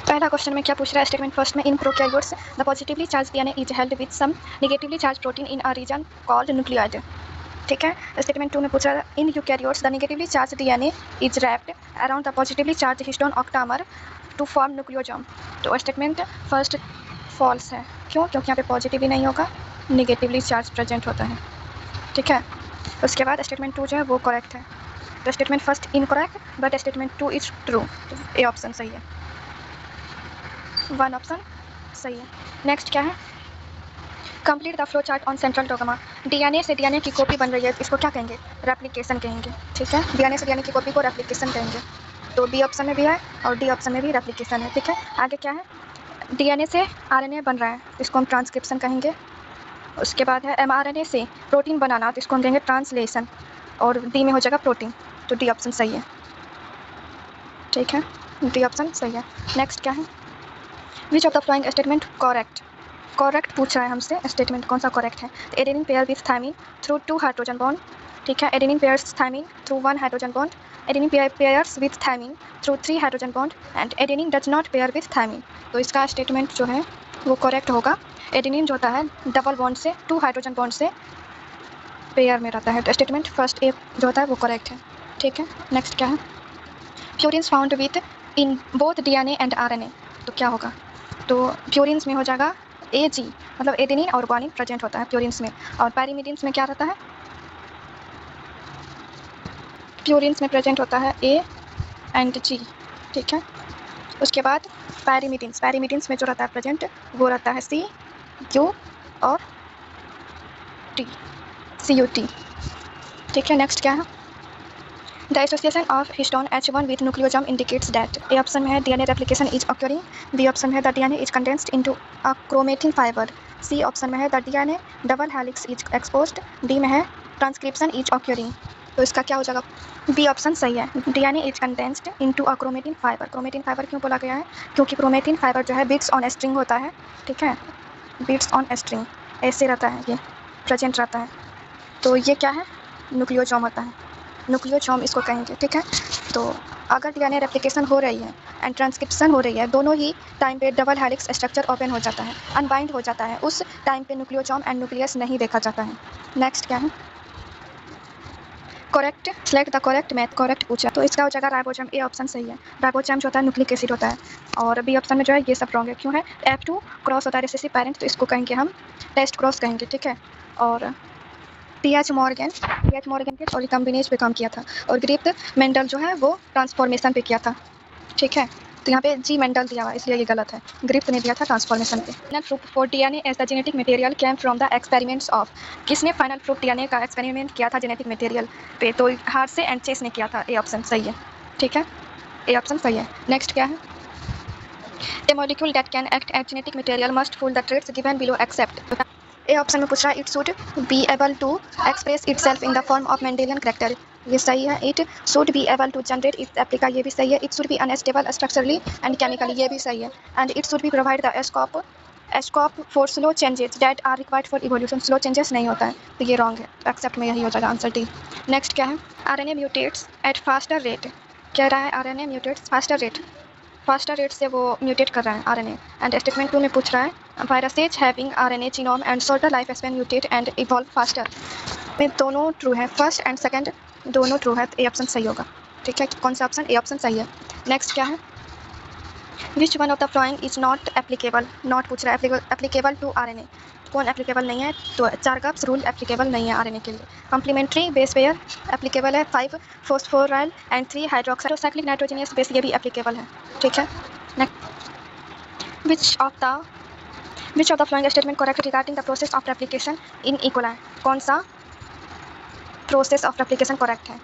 पहला क्वेश्चन में क्या पूछ रहा है स्टेटमेंट फर्स्ट में, in prokaryotes the positively charge DNA is held with some negatively charge protein in a region called nucleoid. ठीक है। स्टेटमेंट 2 में पूछ रहा है in eukaryotes the negatively charge DNA is wrapped around the positively charge histone octamer to form nucleosome. तो statement first false है। क्यों? क्योंकि यहाँ पे पॉजिटिवली नहीं होगा, नेगेटिवली चार्ज प्रेजेंट होता है। ठीक है। उसके बाद स्टेटमेंट 2 जो है वो करेक्ट है। तो statement first incorrect but statement 2 is true. तो ए ऑप्शन सही है, 1 ऑप्शन सही है। नेक्स्ट क्या है, complete the flow chart on central dogma. DNA से डीएनए की कॉपी बन रही है, इसको क्या कहेंगे? रेप्लिकेशन कहेंगे। ठीक है, डीएनए से डीएनए की कॉपी को रेप्लिकेशन कहेंगे। तो बी ऑप्शन में भी है और डी ऑप्शन में भी रेप्लिकेशन है। ठीक है, आगे क्या है, डीएनए से आरएनए बन रहा है, इसको हम ट्रांसक्रिप्शन कहेंगे। उसके बाद है एमआरएनए से प्रोटीन बनाना, तो इसको हम कहेंगे ट्रांसलेशन, और डी में हो जाएगा प्रोटीन। तो डी ऑप्शन सही है। ठीक है, डी ऑप्शन सही है। नेक्स्ट क्या है, which of the following statement correct? Correct पूछ रहा है हमसे, स्टेटमेंट कौन सा करेक्ट है? Adenine pair with thymine through 2 hydrogen bond. ठीक है, adenine pairs thymine through 1 hydrogen bond, adenine pairs with thymine through 3 hydrogen bond and adenine does not pair with thymine. तो इसका स्टेटमेंट जो है वो करेक्ट होगा। एडेनिन जो होता है डबल बॉन्ड से 2 हाइड्रोजन बॉन्ड से पेयर में रहता है। तो स्टेटमेंट फर्स्ट ए जो होता है वो करेक्ट है। ठीक है, नेक्स्ट क्या है, purines found with in both DNA and RNA. तो क्या होगा? तो प्यूरिन्स में हो जाएगा एजी, मतलब एडेनिन और ग्वानिन प्रेजेंट होता है प्यूरिन्स में। और पैरीमिडिन्स में क्या रहता है? प्यूरिन्स में प्रेजेंट होता है ए एंड जी। ठीक है, उसके बाद पैरीमिडिन्स में जो रहता है प्रेजेंट वो रहता है सी, यू और टी, CUT। ठीक है, नेक्स्ट क्या है, the association of histone H1 with nucleosome indicates that. A option में है DNA replication is occurring, B option में है the DNA is condensed into a chromatin fibre, C option में है the DNA double helix is exposed, D में है transcription is ऑक्यूरिंग। तो इसका क्या हो जाएगा? बी ऑप्शन सही है, DNA is condensed into a chromatin fibre. Chromatin fibre क्यों बोला गया है? क्योंकि क्रोमेटिन फाइबर जो है बिट्स ऑन स्ट्रिंग होता है। ठीक है, बिट्स ऑन स्ट्रिंग ऐसे रहता है, ये प्रेजेंट रहता है। तो ये क्या है? न्यूक्लियोसोम होता है, न्यूक्लियोसोम इसको कहेंगे। ठीक है, तो अगर डीएनए रेप्लिकेशन हो रही है एंड ट्रांसक्रिप्शन हो रही है, दोनों ही टाइम पे डबल हेलिक्स स्ट्रक्चर ओपन हो जाता है, अनबाइंड हो जाता है, उस टाइम पे न्यूक्लियोसोम एंड न्यूक्लियस नहीं देखा जाता है। नेक्स्ट क्या है, correct select the correct math. Correct पूछा तो इसका हो जाएगा राइबोसोम। ए ऑप्शन सही है, राइबोसोम जो होता है न्यूक्लिक एसिड होता है। और बी ऑप्शन में जो है ये सब रॉन्ग है। क्यों है? F2 क्रॉस होता है रिसेसिव पैरेंट, तो इसको कहेंगे हम टेस्ट क्रॉस कहेंगे। ठीक है, और टी.एच. मॉर्गन के और रिकम्बिनेज पे काम किया था, और ग्रिप मेंडल जो है वो ट्रांसफॉर्मेशन पे किया था। ठीक है, तो यहाँ पे जी मेंडल दिया हुआ इसलिए ये गलत है, ग्रिप ने दिया था ट्रांसफॉर्मेशन पे। Final proof for DNA as the genetic material came from the experiments of. किसने फाइनल प्रूफ डीएनए का एक्सपेरिमेंट किया था जेनेटिक मटेरियल पे? तो हार्ट से एंड चेस ने किया था। ए ऑप्शन सही है। ठीक है, ए ऑप्शन सही है। नेक्स्ट क्या है, a molecule that can act as genetic material must full the traits given below except. A option में पूछ रहा है it should be able to express itself in the form of Mendelian character, ये सही है। It should be able to generate its replica, ये भी सही है। It should be unstable structurally and chemically, ये भी सही है। And it should be provide the scope for slow changes that are required for evolution, slow changes नहीं होता है, तो ये रॉन्ग है। एक्सेप्ट में यही हो जाएगा आंसर डी। नेक्स्ट क्या है, आरएनए म्यूटेट्स एट फास्टर रेट। कह रहा है आरएनए म्यूटेट्स फास्टर रेट से वो म्यूटेट कर रहा है आरएनए। एंड स्टेटमेंट 2 में पूछ रहा है viruses having RNA genome and shorter life span mutate and evolve faster. में दोनों ट्रू है, फर्स्ट एंड सेकंड दोनों ट्रू है, तो ए ऑप्शन सही होगा। ठीक है, कौन सा ऑप्शन? ए ऑप्शन सही है। नेक्स्ट क्या है, which one of the following is not applicable. Not पूछ रहा है एप्लीकेबल टू आरएनए, कौन एप्लीकेबल नहीं है? तो चारगप्स रूल एप्लीकेबल नहीं है आरएनए के लिए। कॉम्प्लीमेंट्री बेस पेयर एप्लीकेबल है, 5 फॉस्फोराइल एंड 3 हाइड्रोक्साइक्लिक नाइट्रोजनियस बेस, ये भी एप्लीकेबल है। ठीक है, which of the following statement correct regarding the process of replication in E coli. कौन सा प्रोसेस ऑफ रेप्लिकेशन करेक्ट है?